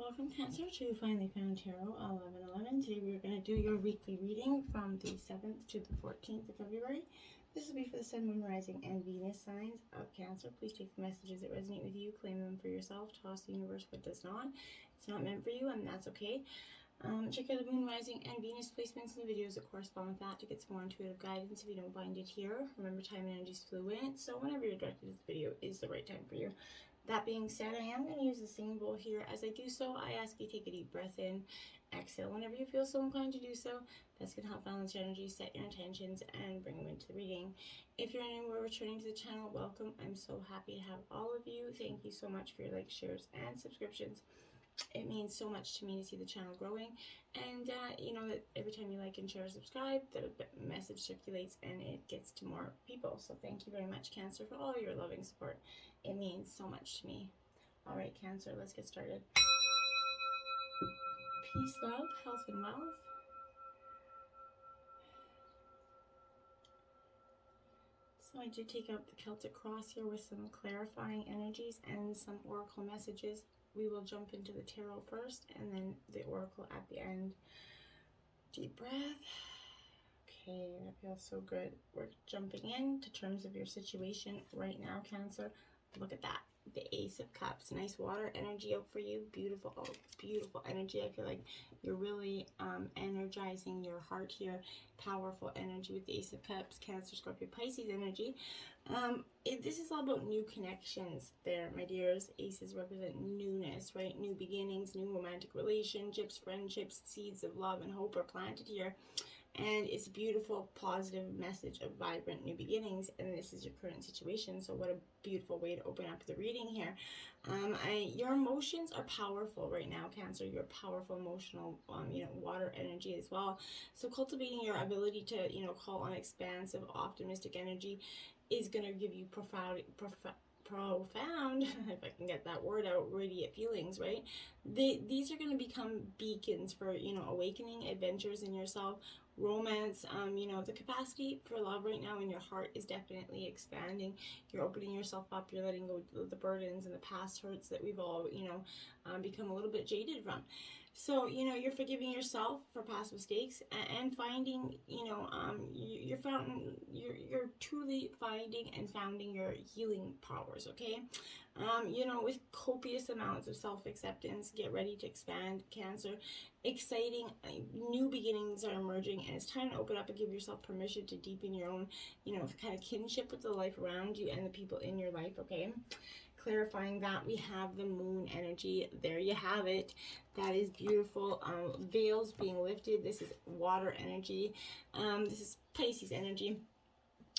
Welcome, Cancer, to Finally Found Tarot 1111. Today we're going to do your weekly reading from the 7th to the 14th of February. This will be for the Sun, Moon, Rising, and Venus signs of Cancer. Please take the messages that resonate with you, claim them for yourself, toss the universe what does not. It's not meant for you, and that's okay. Check out the Moon, Rising, and Venus placements in the videos that correspond with that to get some more intuitive guidance if you don't find it here. Remember, time and energy is fluid, so whenever you're directed to this video is the right time for you. That being said, I am going to use the singing bowl here. As I do so, I ask you take a deep breath in, exhale whenever you feel so inclined to do so. That's going to help balance your energy, set your intentions, and bring them into the reading. If you're new or returning to the channel, welcome. I'm so happy to have all of you. Thank you so much for your likes, shares, and subscriptions. It means so much to me to see the channel growing, and you know that every time you like and share or subscribe, the message circulates and it gets to more people. So thank you very much, Cancer, for all your loving support. It means so much to me. All right, Cancer, let's get started. Peace, love, health, and wealth. So I did take out the Celtic cross here with some clarifying energies and some oracle messages. We will jump into the tarot first and then the oracle at the end. Deep breath. Okay, that feels so good. We're jumping into terms of your situation right now, Cancer. Look at that. The Ace of Cups. Nice water energy out for you. Beautiful, oh, beautiful energy. I feel like you're really energizing your heart here. Powerful energy with the Ace of Cups. Cancer, Scorpio, Pisces energy. This is all about new connections there, my dears. Aces represent newness, right? New beginnings, new romantic relationships, friendships, seeds of love and hope are planted here. And it's a beautiful, positive message of vibrant new beginnings. And this is your current situation. So what a beautiful way to open up the reading here. Your emotions are powerful right now, Cancer. You're powerful, emotional, water energy as well. So cultivating your ability to, call on expansive, optimistic energy is going to give you profound, if I can get that word out, radiant feelings, right? These are going to become beacons for, awakening, adventures in yourself, romance. The capacity for love right now in your heart is definitely expanding. You're opening yourself up. You're letting go of the burdens and the past hurts that we've all, become a little bit jaded from. So, you're forgiving yourself for past mistakes and finding, you're truly finding and founding your healing powers, okay? With copious amounts of self-acceptance, get ready to expand, Cancer. Exciting new beginnings are emerging, and it's time to open up and give yourself permission to deepen your own, kind of kinship with the life around you and the people in your life, okay? Clarifying that, we have the moon energy. There you have it. That is beautiful. Veils being lifted. This is water energy. This is Pisces energy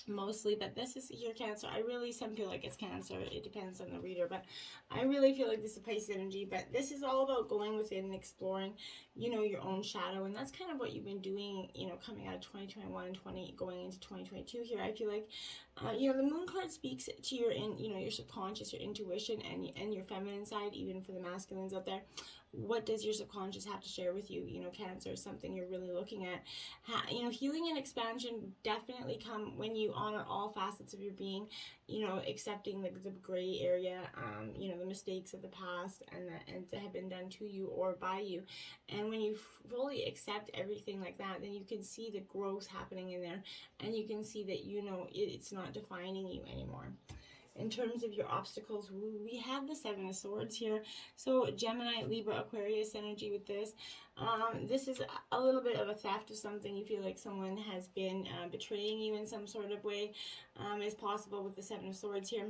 mostly, but this is here, Cancer. Some feel like it's Cancer. It depends on the reader, but I really feel like this is Pisces energy. But this is all about going within and exploring, your own shadow, and that's kind of what you've been doing, coming out of 2021 and going into 2022 here. I feel like, the moon card speaks to your your subconscious, your intuition, and your feminine side, even for the masculines out there. What does your subconscious have to share with you? Cancer is something you're really looking at. Healing and expansion definitely come when you honor all facets of your being, accepting the gray area, the mistakes of the past and that have been done to you or by you. And when you fully accept everything like that, then you can see the growth happening in there, and you can see that, it's not defining you anymore. In terms of your obstacles, we have the Seven of Swords here. So Gemini, Libra, Aquarius energy with this. This is a little bit of a theft of something. You feel like someone has been betraying you in some sort of way. It's possible with the Seven of Swords here.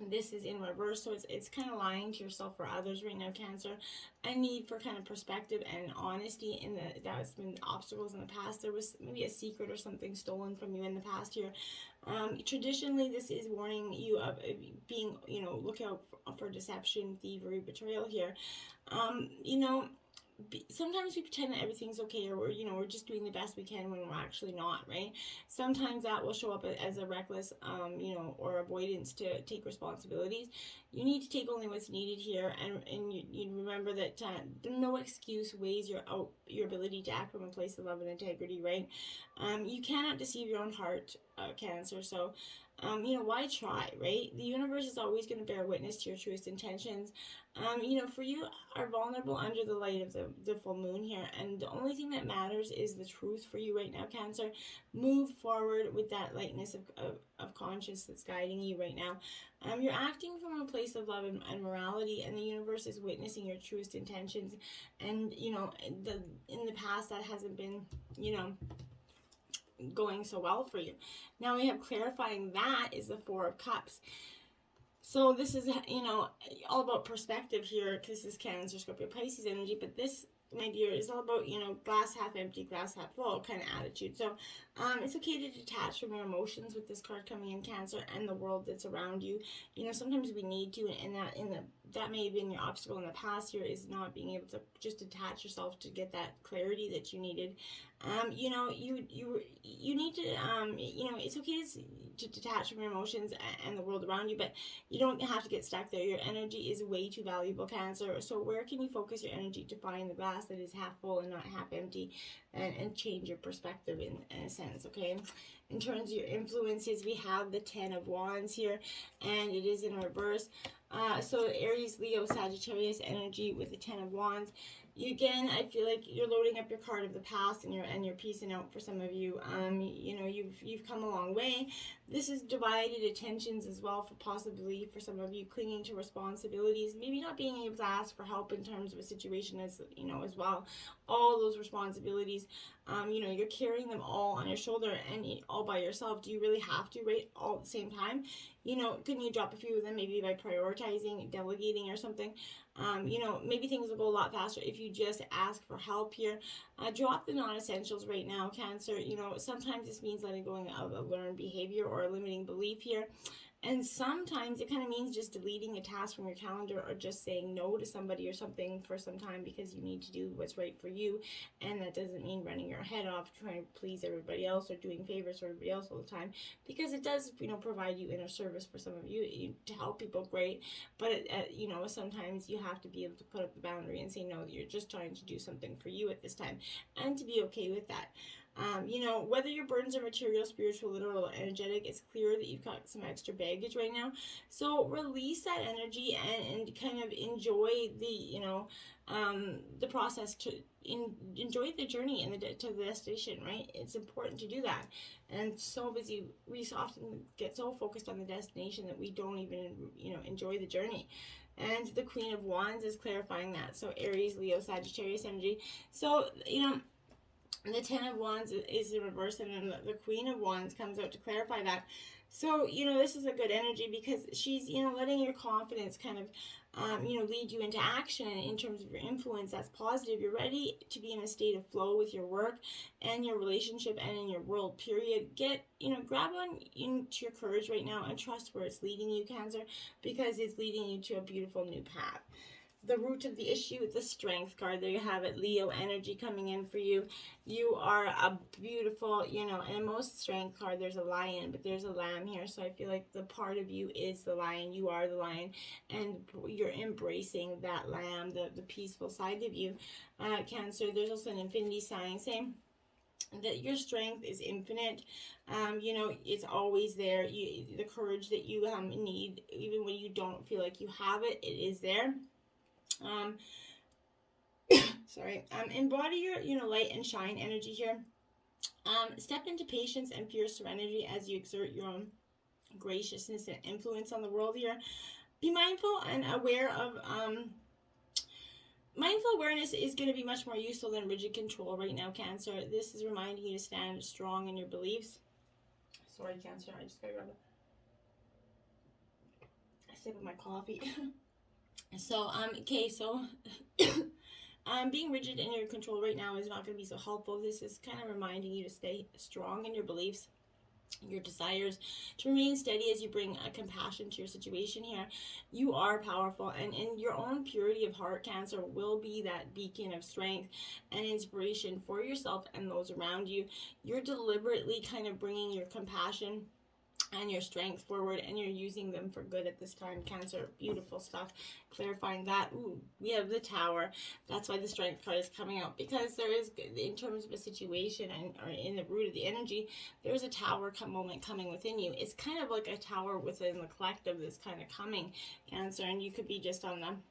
This is in reverse, so it's kind of lying to yourself or others right now, Cancer. A need for kind of perspective and honesty that's been obstacles in the past. There was maybe a secret or something stolen from you in the past here. Traditionally, this is warning you of being, look out for deception, thievery, betrayal here. Sometimes we pretend that everything's okay, or we're just doing the best we can when we're actually not, right? Sometimes that will show up as a reckless or avoidance to take responsibilities. You need to take only what's needed here, and you remember that no excuse weighs your ability to act from a place of love and integrity, right? You cannot deceive your own heart Cancer. So, why try, right? The universe is always going to bear witness to your truest intentions. For you are vulnerable under the light of the full moon here, and the only thing that matters is the truth for you right now, Cancer. Move forward with that lightness of conscience that's guiding you right now. You're acting from a place of love and morality, and the universe is witnessing your truest intentions. And, in the past, that hasn't been, going so well for you. Now we have clarifying that is the Four of Cups. So this is, all about perspective here. This is Cancer, Scorpio, Pisces energy, but this, my dear, is all about, glass half empty, glass half full kind of attitude. So it's okay to detach from your emotions with this card coming in, Cancer, and the world that's around you. Sometimes we need to, and that may have been your obstacle in the past here, is not being able to just detach yourself to get that clarity that you needed. You need to, it's okay to detach from your emotions and the world around you, but you don't have to get stuck there. Your energy is way too valuable, Cancer. So where can you focus your energy to find the glass that is half full and not half empty, and change your perspective in a sense, okay? In terms of your influences, we have the Ten of Wands here, and it is in reverse. So Aries, Leo, Sagittarius energy with the Ten of Wands. Again, I feel like you're loading up your card of the past, and you're piecing out for some of you. You've come a long way. This is divided attentions as well, for some of you, clinging to responsibilities, maybe not being able to ask for help in terms of a situation as well. All those responsibilities, you're carrying them all on your shoulder and all by yourself. Do you really have to, right, all at the same time? Couldn't you drop a few of them maybe by prioritizing, delegating or something? Maybe things will go a lot faster if you just ask for help here. Drop the non-essentials right now, Cancer. Sometimes this means letting go of a learned behavior or a limiting belief here. And sometimes it kind of means just deleting a task from your calendar, or just saying no to somebody or something for some time because you need to do what's right for you. And that doesn't mean running your head off trying to please everybody else or doing favors for everybody else all the time, because it does, provide you inner service for some of you to help people, great. But, sometimes you have to be able to put up the boundary and say no, that you're just trying to do something for you at this time, and to be okay with that. Whether your burdens are material, spiritual, literal, or energetic, it's clear that you've got some extra baggage right now. So release that energy and kind of enjoy the process, to enjoy the journey and to the destination, right? It's important to do that. And so busy, we often get so focused on the destination that we don't even, enjoy the journey. And the Queen of Wands is clarifying that. So Aries, Leo, Sagittarius energy. So, the Ten of Wands is in reverse, and then the Queen of Wands comes out to clarify that. So, this is a good energy because she's, letting your confidence kind of, lead you into action in terms of your influence. That's positive. You're ready to be in a state of flow with your work and your relationship and in your world, period. Grab on into your courage right now and trust where it's leading you, Cancer, because it's leading you to a beautiful new path. The root of the issue, the Strength card. There you have it, Leo energy coming in for you. You are a beautiful, and most Strength card, there's a lion, but there's a lamb here. So I feel like the part of you is the lion. You are the lion, and you're embracing that lamb, the peaceful side of you. Cancer, there's also an infinity sign saying that your strength is infinite. It's always there. The courage that you need, even when you don't feel like you have it, it is there. Embody your light and shine energy here. Step into patience and fierce serenity as you exert your own graciousness and influence on the world here. Be mindful and aware of mindful awareness is going to be much more useful than rigid control right now, Cancer. This is reminding you to stand strong in your beliefs. Sorry, Cancer, I just gotta grab a sip of my coffee. So, being rigid in your control right now is not going to be so helpful. This is kind of reminding you to stay strong in your beliefs, your desires, to remain steady as you bring a compassion to your situation here. You are powerful, and in your own purity of heart, Cancer, will be that beacon of strength and inspiration for yourself and those around you. You're deliberately kind of bringing your compassion and your strength forward, and you're using them for good at this time, Cancer. Beautiful stuff. Clarifying that. Ooh, we have the Tower. That's why the Strength card is coming out, because there is, in terms of a situation and or in the root of the energy, there's a Tower moment coming within you. It's kind of like a tower within the collective that's kind of coming, Cancer, and you could be just on them.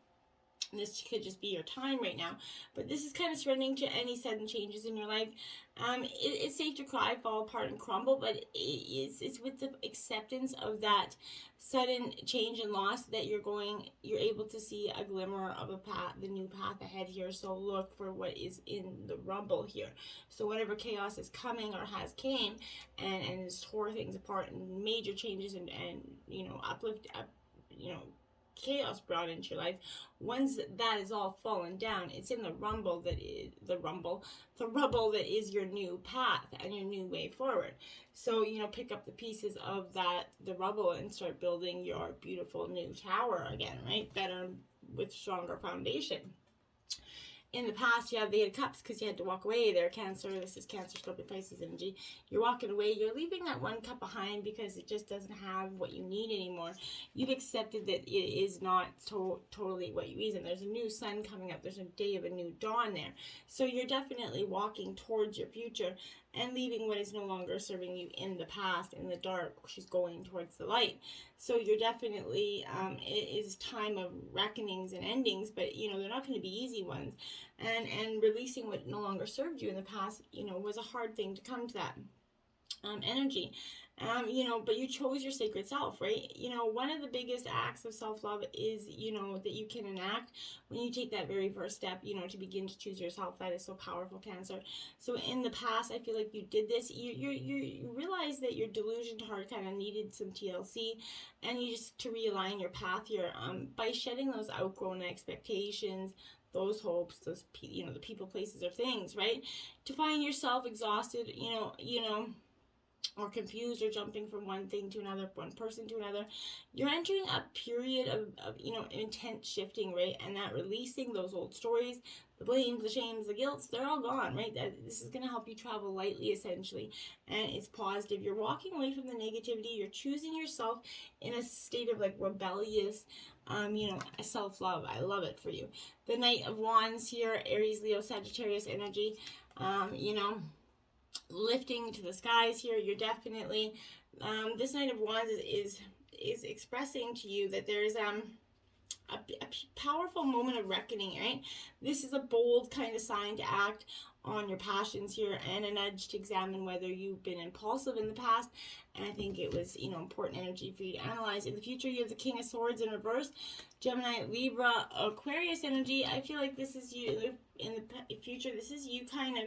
This could just be your time right now, but this is kind of surrendering to any sudden changes in your life. It's safe to cry, fall apart, and crumble, but it's with the acceptance of that sudden change and loss that you're able to see a glimmer of a path, the new path ahead here. So look for what is in the rumble here. So whatever chaos is coming or has came and has tore things apart and major changes and chaos brought into your life, once that is all fallen down, it's in the rubble that is your new path and your new way forward. So pick up the pieces of the rubble and start building your beautiful new tower again, right? Better, with stronger foundation. In the past, you have the Eight of Cups because you had to walk away there, Cancer. This is Cancer, Scorpio, Pisces energy. You're walking away. You're leaving that one cup behind because it just doesn't have what you need anymore. You've accepted that it is not totally what you need. And there's a new sun coming up. There's a day of a new dawn there. So you're definitely walking towards your future and leaving what is no longer serving you in the past, in the dark. She's going towards the light. So you're definitely, it is time of reckonings and endings, but, they're not going to be easy ones. And releasing what no longer served you in the past, was a hard thing to come to that energy. But you chose your sacred self, right? One of the biggest acts of self-love is, that you can enact when you take that very first step, to begin to choose yourself. That is so powerful, Cancer. So in the past, I feel like you did this. You realized that your delusion heart kind of needed some TLC, and you just to realign your path here, by shedding those outgrown expectations, those hopes, those, the people, places, or things, right? To find yourself exhausted, or confused, or jumping from one thing to another, one person to another. You're entering a period of intense shifting, right? And that releasing those old stories, the blames, the shames, the guilts, they're all gone, right? This is going to help you travel lightly, essentially. And it's positive. You're walking away from the negativity. You're choosing yourself in a state of rebellious, self-love. I love it for you. The Knight of Wands here, Aries, Leo, Sagittarius energy, lifting to the skies here. You're definitely, this Knight of Wands is expressing to you that there's a powerful moment of reckoning, right? This is a bold kind of sign to act on your passions here, and a nudge to examine whether you've been impulsive in the past. And I think it was, important energy for you to analyze. In the future, you have the King of Swords in reverse, Gemini, Libra, Aquarius energy. I feel like this is you in the future. This is you kind of,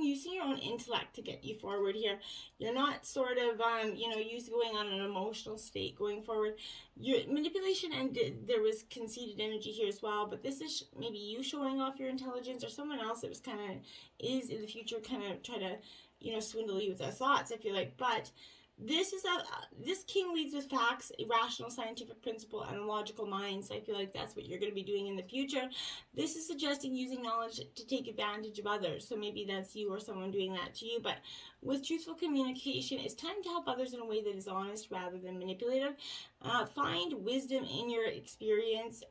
using your own intellect to get you forward here. You're not sort of, used going on an emotional state going forward. Your manipulation, and there was conceited energy here as well, but this is maybe you showing off your intelligence, or someone else that was kind of, is in the future kind of try to, swindle you with their thoughts, I feel like. But this king leads with facts, irrational scientific principle, and a logical mind. So I feel like that's what you're going to be doing in the future. This is suggesting using knowledge to take advantage of others. So maybe that's you or someone doing that to you. But with truthful communication, it's time to help others in a way that is honest rather than manipulative. Find wisdom in your experience,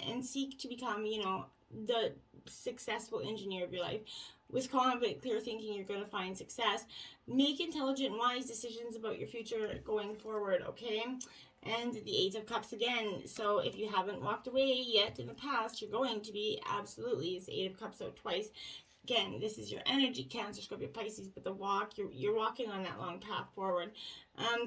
and seek to become, the successful engineer of your life. With confident, clear thinking, you're going to find success. Make intelligent, wise decisions about your future going forward, okay? And the Eight of Cups again. So if you haven't walked away yet in the past, you're going to be, absolutely. It's the Eight of Cups out twice. Again, this is your energy, Cancer, Scorpio, Pisces, but the walk, you're walking on that long path forward.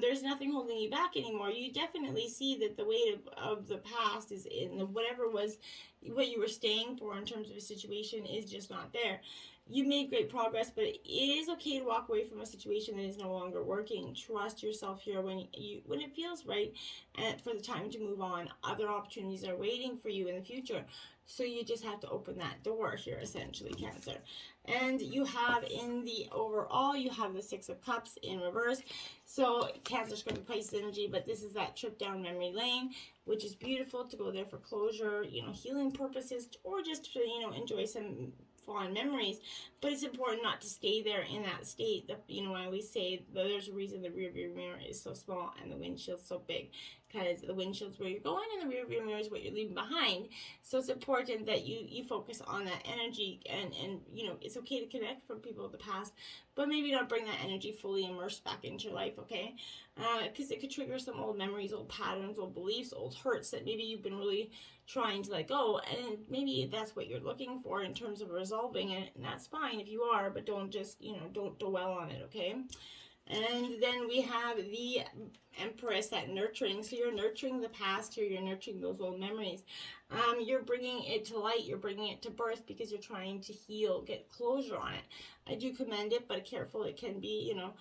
There's nothing holding you back anymore. You definitely see that the weight of the past is in whatever was what you were staying for in terms of a situation is just not there. You made great progress, but it is okay to walk away from a situation that is no longer working. Trust yourself here when it feels right, and for the time to move on. Other opportunities are waiting for you in the future. So you just have to open that door here, essentially, Cancer. And you have in the overall, you have the Six of Cups in reverse. So Cancer, Scorpio, Pisces energy, but this is that trip down memory lane, which is beautiful to go there for closure, healing purposes, or just to, enjoy some fond memories, but it's important not to stay there in that state. You know, I always say there's a reason the rear view mirror is so small and the windshield's so big, because the windshield's where you're going and the rear view mirror is what you're leaving behind. So it's important that you focus on that energy, and you know, it's okay to connect from people of the past, but maybe not bring that energy fully immersed back into your life, okay? Because it could trigger some old memories, old patterns, old beliefs, old hurts that maybe you've been really trying to let go, and maybe that's what you're looking for in terms of resolving it, and that's fine if you are, but don't just, you know, don't dwell on it, okay? And then we have the Empress, that nurturing. So you're nurturing the past here. You're nurturing those old memories. You're bringing it to light. You're bringing it to birth because you're trying to heal, get closure on it. I do commend it, but careful it can be, you know,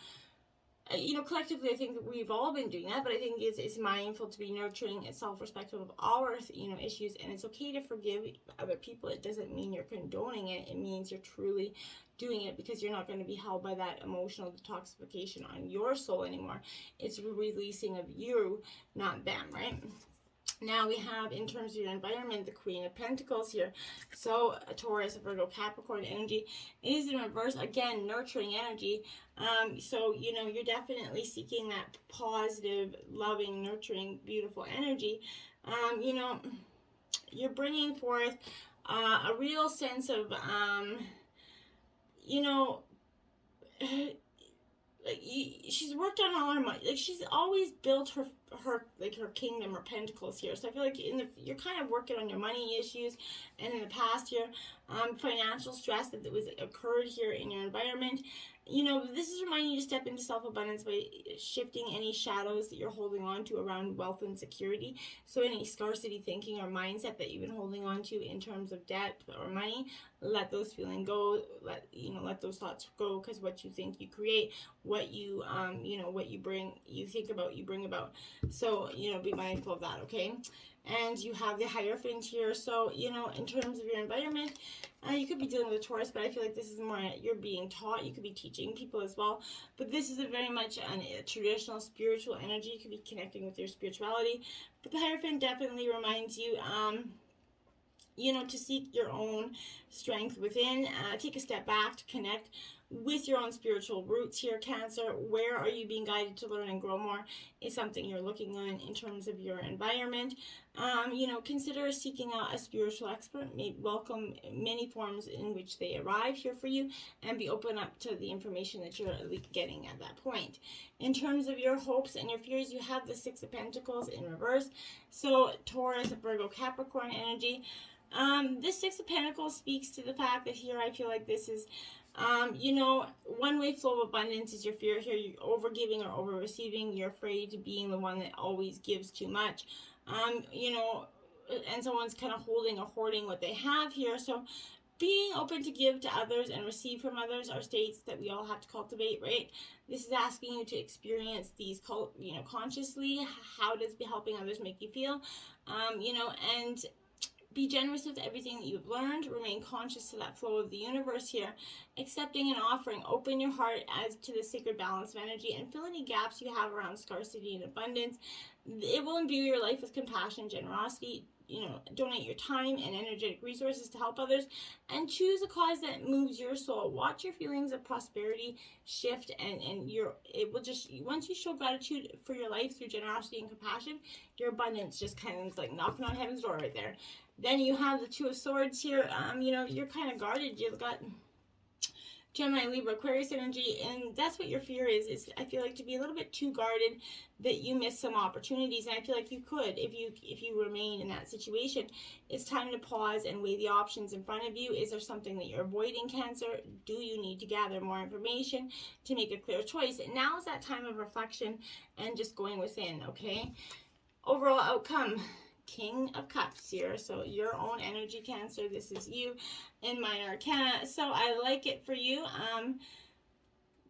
collectively, I think that we've all been doing that, but I think it's mindful to be nurturing and self-respectful of our, you know, issues, and it's okay to forgive other people. It doesn't mean you're condoning it. It means you're truly doing it because you're not going to be held by that emotional detoxification on your soul anymore. It's releasing of you, not them, right? Now we have, in terms of your environment, the Queen of Pentacles here. So Taurus, Virgo, Capricorn energy is in reverse. Again, nurturing energy. So, you know, you're definitely seeking that positive, loving, nurturing, beautiful energy. You know, you're bringing forth a real sense of, you know, like she's worked on all her money. Like, she's always built her kingdom, her pentacles here. So I feel like you're kind of working on your money issues, and in the past year, financial stress that was occurred here in your environment. You know, this is reminding you to step into self-abundance by shifting any shadows that you're holding on to around wealth and security. So any scarcity thinking or mindset that you've been holding on to in terms of debt or money, let those feelings go. Let those thoughts go, because what you think you create, what you what you think about, you bring about. So, you know, be mindful of that, okay? And you have the Hierophant here. So, you know, in terms of your environment, you could be dealing with a Taurus, but I feel like this is more you're being taught. You could be teaching people as well. But this is a very much a traditional spiritual energy. You could be connecting with your spirituality. But the Hierophant definitely reminds you, you know, to seek your own strength within. Take a step back to connect with your own spiritual roots here, Cancer. Where are you being guided to learn and grow more is something you're looking on in terms of your environment. You know, consider seeking out a spiritual expert. Maybe welcome many forms in which they arrive here for you, and be open up to the information that you're getting at that point. In terms of your hopes and your fears, you have the Six of Pentacles in reverse. So Taurus, Virgo, Capricorn energy. This Six of Pentacles speaks to the fact that here I feel like this is you know, one-way flow of abundance is your fear here. You're over-giving or over-receiving. You're afraid of being the one that always gives too much. You know, and someone's kind of holding or hoarding what they have here. So being open to give to others and receive from others are states that we all have to cultivate, right? This is asking you to experience these, consciously. How does helping others make you feel? You know, and be generous with everything that you've learned. Remain conscious to that flow of the universe here. Accepting and offering. Open your heart as to the sacred balance of energy, and fill any gaps you have around scarcity and abundance. It will imbue your life with compassion and generosity. You know, donate your time and energetic resources to help others, and choose a cause that moves your soul. Watch your feelings of prosperity shift, and it will just, once you show gratitude for your life through generosity and compassion, your abundance just kind of like knocking on heaven's door right there. Then you have the Two of Swords here. You know, you're kind of guarded. You've got Gemini, Libra, Aquarius energy, and that's what your fear is I feel like to be a little bit too guarded, that you miss some opportunities. And I feel like you could if you remain in that situation. It's time to pause and weigh the options in front of you. Is there something that you're avoiding, Cancer? Do you need to gather more information to make a clear choice? And now is that time of reflection and just going within, okay? Overall outcome, King of Cups here. So your own energy, Cancer. This is you in Minor Arcana. So I like it for you,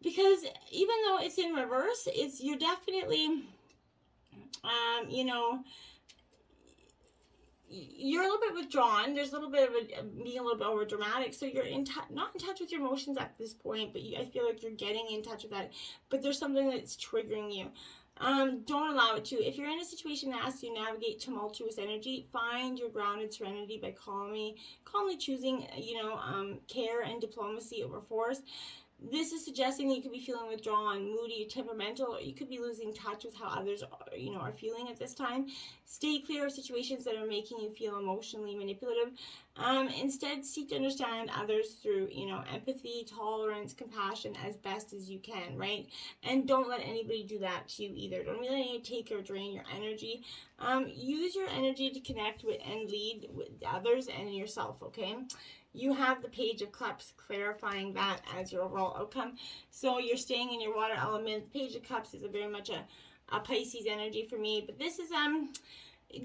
because even though it's in reverse, you're definitely, you know, you're a little bit withdrawn. There's a little bit of being a little bit over dramatic. So you're not in touch with your emotions at this point, but I feel like you're getting in touch with that. But there's something that's triggering you. Don't allow it to. If you're in a situation that asks you to navigate tumultuous energy, find your grounded serenity by calmly choosing, care and diplomacy over force. This is suggesting that you could be feeling withdrawn, moody, temperamental, or you could be losing touch with how others are feeling at this time. Stay clear of situations that are making you feel emotionally manipulative. Instead, seek to understand others through, empathy, tolerance, compassion as best as you can, right? And don't let anybody do that to you either. Don't let anybody take or drain your energy. Use your energy to connect with and lead with others and yourself, okay? You have the Page of Cups clarifying that as your overall outcome. So you're staying in your water element. The Page of Cups is very much a Pisces energy for me. But this is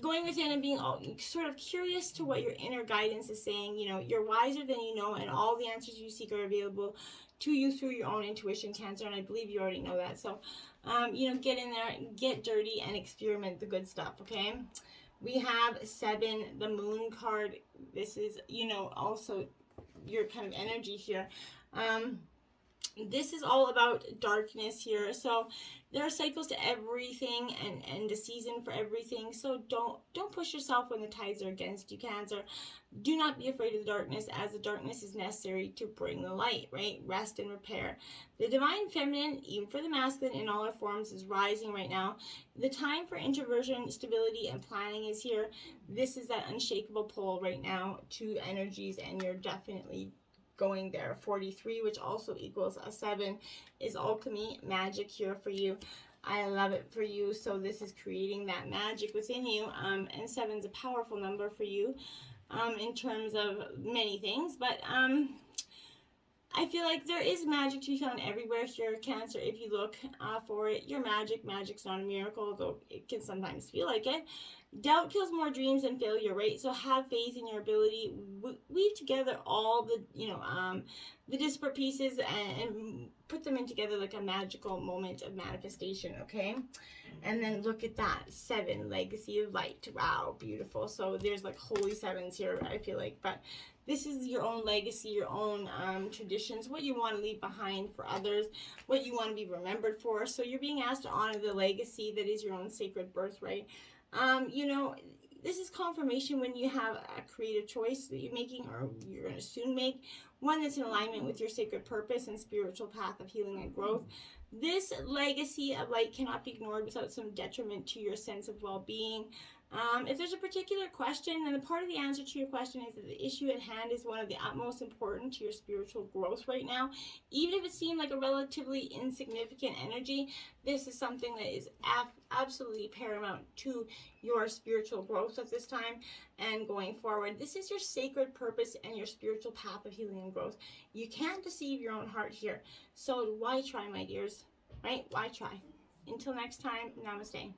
going within and being sort of curious to what your inner guidance is saying. You're wiser than you know, and all the answers you seek are available to you through your own intuition, Cancer. And I believe you already know that. So, get in there, get dirty, and experiment the good stuff, okay? We have 7, the Moon card. This is, also your kind of energy here. This is all about darkness here. So there are cycles to everything and a season for everything. So don't push yourself when the tides are against you, Cancer. Do not be afraid of the darkness, as the darkness is necessary to bring the light, right? Rest and repair. The divine feminine, even for the masculine in all our forms, is rising right now. The time for introversion, stability, and planning is here. This is that unshakable pull right now to energies, and you're definitely going there. 43, which also equals a 7, is alchemy, magic here for you. I love it for you. So this is creating that magic within you. And 7 is a powerful number for you in terms of many things. But I feel like there is magic to be found everywhere here, Cancer. If you look for it, your magic's not a miracle, though it can sometimes feel like it. Doubt kills more dreams than failure, right? So have faith in your ability. Weave together all the disparate pieces and put them in together like a magical moment of manifestation, okay? And then look at that, 7, legacy of light. Wow, beautiful. So there's like holy 7s here, I feel like. But this is your own legacy, your own traditions, what you want to leave behind for others, what you want to be remembered for. So you're being asked to honor the legacy that is your own sacred birthright. This is confirmation when you have a creative choice that you're making, or you're going to soon make, one that's in alignment with your sacred purpose and spiritual path of healing and growth. This legacy of light cannot be ignored without some detriment to your sense of well-being. If there's a particular question, then a part of the answer to your question is that the issue at hand is one of the utmost important to your spiritual growth right now. Even if it seemed like a relatively insignificant energy, this is something that is absolutely paramount to your spiritual growth at this time and going forward. This is your sacred purpose and your spiritual path of healing and growth. You can't deceive your own heart here. So why try, my dears? Right? Why try? Until next time, namaste.